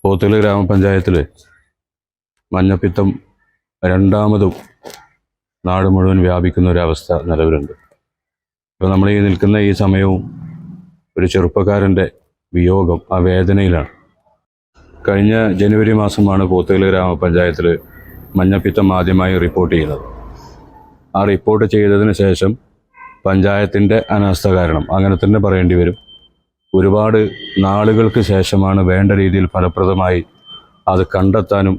പോത്തുകൽ ഗ്രാമപഞ്ചായത്തിൽ മഞ്ഞപ്പിത്തം രണ്ടാമതും നാട് മുഴുവൻ വ്യാപിക്കുന്ന ഒരവസ്ഥ നിലവിലുണ്ട്. ഇപ്പോൾ നമ്മൾ ഈ നിൽക്കുന്ന ഈ സമയവും ഒരു ചെറുപ്പക്കാരൻ്റെ വിയോഗം ആ വേദനയിലാണ്. കഴിഞ്ഞ ജനുവരി മാസമാണ് പോത്തുകൽ ഗ്രാമപഞ്ചായത്തിൽ മഞ്ഞപ്പിത്തം ആദ്യമായി റിപ്പോർട്ട് ചെയ്യുന്നത്. ആ റിപ്പോർട്ട് ചെയ്തതിന് ശേഷം പഞ്ചായത്തിൻ്റെ അനാസ്ഥ കാരണം, അങ്ങനെ തന്നെ പറയേണ്ടി വരും, ഒരുപാട് നാളുകൾക്ക് ശേഷമാണ് വേണ്ട രീതിയിൽ ഫലപ്രദമായി അത് കണ്ടെത്താനും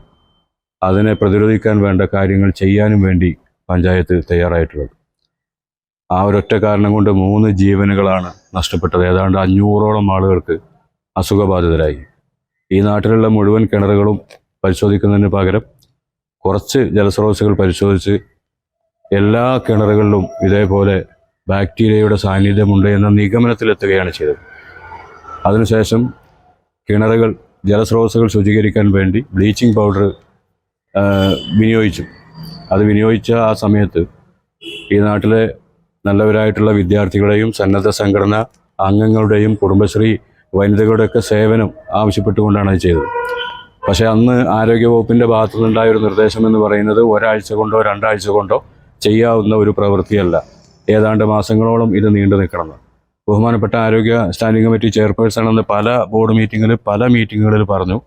അതിനെ പ്രതിരോധിക്കാൻ വേണ്ട കാര്യങ്ങൾ ചെയ്യാനും വേണ്ടി പഞ്ചായത്ത് തയ്യാറായിട്ടുള്ളത്. ആ ഒരൊറ്റ കാരണം കൊണ്ട് 3 ജീവനുകളാണ് നഷ്ടപ്പെട്ടത്. ഏതാണ്ട് 500ഓളം ആളുകൾക്ക് അസുഖബാധിതരായി. ഈ നാട്ടിലുള്ള മുഴുവൻ കിണറുകളും പരിശോധിക്കുന്നതിന് പകരം കുറച്ച് ജലസ്രോതസ്സുകൾ പരിശോധിച്ച് എല്ലാ കിണറുകളിലും ഇതേപോലെ ബാക്ടീരിയയുടെ സാന്നിധ്യമുണ്ട് എന്ന നിഗമനത്തിലെത്തുകയാണ് ചെയ്തത്. അതിനുശേഷം കിണറുകൾ, ജലസ്രോതസ്സുകൾ ശുചീകരിക്കാൻ വേണ്ടി ബ്ലീച്ചിങ് പൗഡർ വിനിയോഗിച്ചു. അത് വിനിയോഗിച്ച ആ സമയത്ത് ഈ നാട്ടിലെ നല്ലവരായിട്ടുള്ള വിദ്യാർത്ഥികളുടെയും സന്നദ്ധ സംഘടനാ അംഗങ്ങളുടെയും കുടുംബശ്രീ വനിതകളുടെയൊക്കെ സേവനം ആവശ്യപ്പെട്ടുകൊണ്ടാണ് അത് ചെയ്തത്. പക്ഷേ അന്ന് ആരോഗ്യവകുപ്പിൻ്റെ ഭാഗത്തു നിന്നുണ്ടായ ഒരു നിർദ്ദേശം എന്ന് പറയുന്നത് ഒരാഴ്ച കൊണ്ടോ 2 ആഴ്ച കൊണ്ടോ ചെയ്യാവുന്ന ഒരു പ്രവൃത്തിയല്ല, ഏതാണ്ട് മാസങ്ങളോളം ഇത് നീണ്ടു നിൽക്കണം. ബഹുമാനപ്പെട്ട ആരോഗ്യ സ്റ്റാൻഡിംഗ് കമ്മിറ്റി ചെയർപേഴ്സൺ എന്ന് പല ബോർഡ് മീറ്റിങ്ങുകളിൽ പറഞ്ഞു,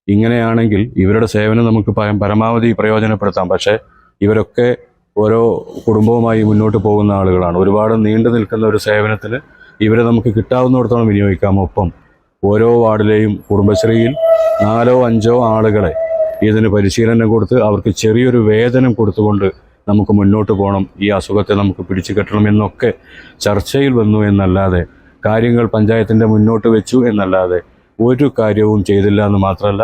ഇങ്ങനെയാണെങ്കിൽ ഇവരുടെ സേവനം നമുക്ക് പരമാവധി പ്രയോജനപ്പെടുത്താം. പക്ഷേ ഇവരൊക്കെ ഓരോ കുടുംബവുമായി മുന്നോട്ട് പോകുന്ന ആളുകളാണ്. ഒരുപാട് നീണ്ടു നിൽക്കുന്ന ഒരു സേവനത്തിന് ഇവരെ നമുക്ക് കിട്ടാവുന്നിടത്തോളം വിനിയോഗിക്കാം. ഒപ്പം ഓരോ വാർഡിലെയും കുടുംബശ്രീയിൽ 4 or 5 ആളുകളെ ഇതിന് പരിശീലനം കൊടുത്ത് അവർക്ക് ചെറിയൊരു വേതനം കൊടുത്തുകൊണ്ട് നമുക്ക് മുന്നോട്ട് പോകണം, ഈ അസുഖത്തെ നമുക്ക് പിടിച്ചു കെട്ടണം എന്നൊക്കെ ചർച്ചയിൽ വന്നു എന്നല്ലാതെ, കാര്യങ്ങൾ പഞ്ചായത്തിൻ്റെ മുന്നോട്ട് വെച്ചു എന്നല്ലാതെ ഒരു കാര്യവും ചെയ്തില്ല എന്ന് മാത്രമല്ല,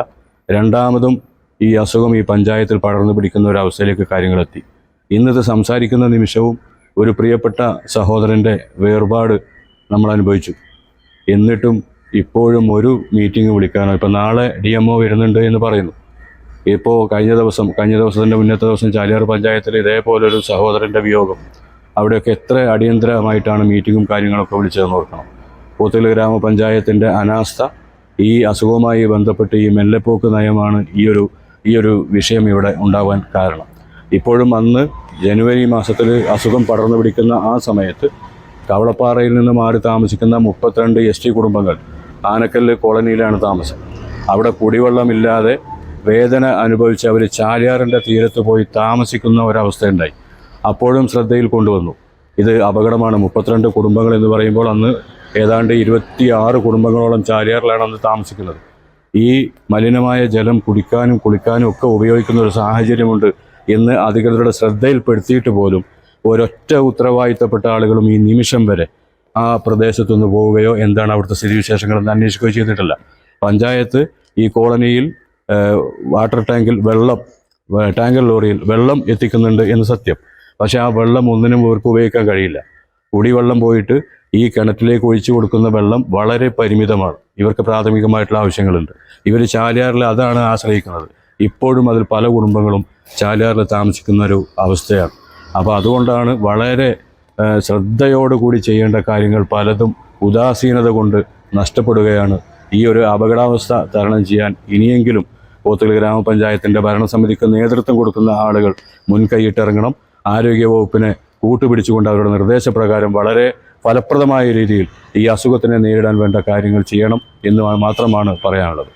രണ്ടാമതും ഈ അസുഖം ഈ പഞ്ചായത്തിൽ പടർന്നു പിടിക്കുന്ന ഒരവസ്ഥയിലേക്ക് കാര്യങ്ങളെത്തി. ഇന്നത് സംസാരിക്കുന്ന നിമിഷവും ഒരു പ്രിയപ്പെട്ട സഹോദരൻ്റെ വേർപാട് നമ്മൾ അനുഭവിച്ചു. എന്നിട്ടും ഇപ്പോഴും ഒരു മീറ്റിംഗ് വിളിക്കാനോ, ഇപ്പോൾ നാളെ DMO വരുന്നുണ്ട് എന്ന് പറയുന്നു. ഇപ്പോൾ കഴിഞ്ഞ ദിവസത്തിൻ്റെ മുന്നത്തെ ദിവസം ചാലിയാർ പഞ്ചായത്തിൽ ഇതേപോലൊരു സഹോദരൻ്റെ വിയോഗം. അവിടെയൊക്കെ എത്ര അടിയന്തരമായിട്ടാണ് മീറ്റിങ്ങും കാര്യങ്ങളൊക്കെ വിളിച്ചതെന്ന് ഓർക്കണം. പോത്തുകൽ ഗ്രാമപഞ്ചായത്തിൻ്റെ അനാസ്ഥ, ഈ അസുഖവുമായി ബന്ധപ്പെട്ട് ഈ മെല്ലെപ്പോക്ക് നയമാണ് ഈ ഒരു വിഷയം ഇവിടെ ഉണ്ടാവാൻ കാരണം. ഇപ്പോഴും അന്ന് ജനുവരി മാസത്തിൽ അസുഖം പടർന്നു പിടിക്കുന്ന ആ സമയത്ത് കവളപ്പാറയിൽ നിന്ന് മാറി താമസിക്കുന്ന 32 ST കുടുംബങ്ങൾ ആനക്കല്ല് കോളനിയിലാണ് താമസം. അവിടെ കുടിവെള്ളമില്ലാതെ വേദന അനുഭവിച്ച് അവർ ചാലിയാറിൻ്റെ തീരത്ത് പോയി താമസിക്കുന്ന ഒരവസ്ഥയുണ്ടായി. അപ്പോഴും ശ്രദ്ധയിൽ കൊണ്ടുവന്നു. ഇത് അപകടമാണ്. 32 കുടുംബങ്ങൾ എന്ന് പറയുമ്പോൾ അന്ന് ഏതാണ്ട് 26 കുടുംബങ്ങളോളം ചാലിയാറിലാണ് അന്ന് താമസിക്കുന്നത്. ഈ മലിനമായ ജലം കുടിക്കാനും കുളിക്കാനും ഒക്കെ ഉപയോഗിക്കുന്ന ഒരു സാഹചര്യമുണ്ട് എന്ന് അധികൃതരുടെ ശ്രദ്ധയിൽപ്പെടുത്തിയിട്ട് പോലും ഒരൊറ്റ ഉത്തരവാദിത്തപ്പെട്ട ആളുകളും ഈ നിമിഷം വരെ ആ പ്രദേശത്തുനിന്ന് പോവുകയോ എന്താണ് അവിടുത്തെ സ്ഥിതിവിശേഷങ്ങളെന്ന് അന്വേഷിക്കുകയോ ചെയ്തിട്ടില്ല. പഞ്ചായത്ത് ഈ കോളനിയിൽ വാട്ടർ ടാങ്കിൽ ടാങ്കർ ലോറിയിൽ വെള്ളം എത്തിക്കുന്നുണ്ട് എന്ന് സത്യം. പക്ഷേ ആ വെള്ളം ഒന്നിനും ഇവർക്ക് ഉപയോഗിക്കാൻ കഴിയില്ല. കുടിവെള്ളം പോയിട്ട് ഈ കിണറ്റിലേക്ക് ഒഴിച്ചു കൊടുക്കുന്ന വെള്ളം വളരെ പരിമിതമാണ്. ഇവർക്ക് പ്രാഥമികമായിട്ടുള്ള ആവശ്യങ്ങളുണ്ട്. ഇവർ ചാലിയാറിൽ അതാണ് ആശ്രയിക്കുന്നത്. ഇപ്പോഴും അതിൽ പല കുടുംബങ്ങളും ചാലിയാറിൽ താമസിക്കുന്ന ഒരു അവസ്ഥയാണ്. അപ്പോൾ അതുകൊണ്ടാണ് വളരെ ശ്രദ്ധയോടുകൂടി ചെയ്യേണ്ട കാര്യങ്ങൾ പലതും ഉദാസീനത കൊണ്ട് നഷ്ടപ്പെടുകയാണ്. ഈ ഒരു അപകടാവസ്ഥ തരണം ചെയ്യാൻ ഇനിയെങ്കിലും പോത്തുകൽ ഗ്രാമപഞ്ചായത്തിൻ്റെ ഭരണസമിതിക്ക് നേതൃത്വം കൊടുക്കുന്ന ആളുകൾ മുൻകൈയിട്ടിറങ്ങണം. ആരോഗ്യവകുപ്പിനെ കൂട്ടുപിടിച്ചുകൊണ്ട് അവരുടെ നിർദ്ദേശപ്രകാരം വളരെ ഫലപ്രദമായ രീതിയിൽ ഈ അസുഖത്തിനെ നേരിടാൻ വേണ്ട കാര്യങ്ങൾ ചെയ്യണം എന്ന് മാത്രമാണ് പറയാനുള്ളത്.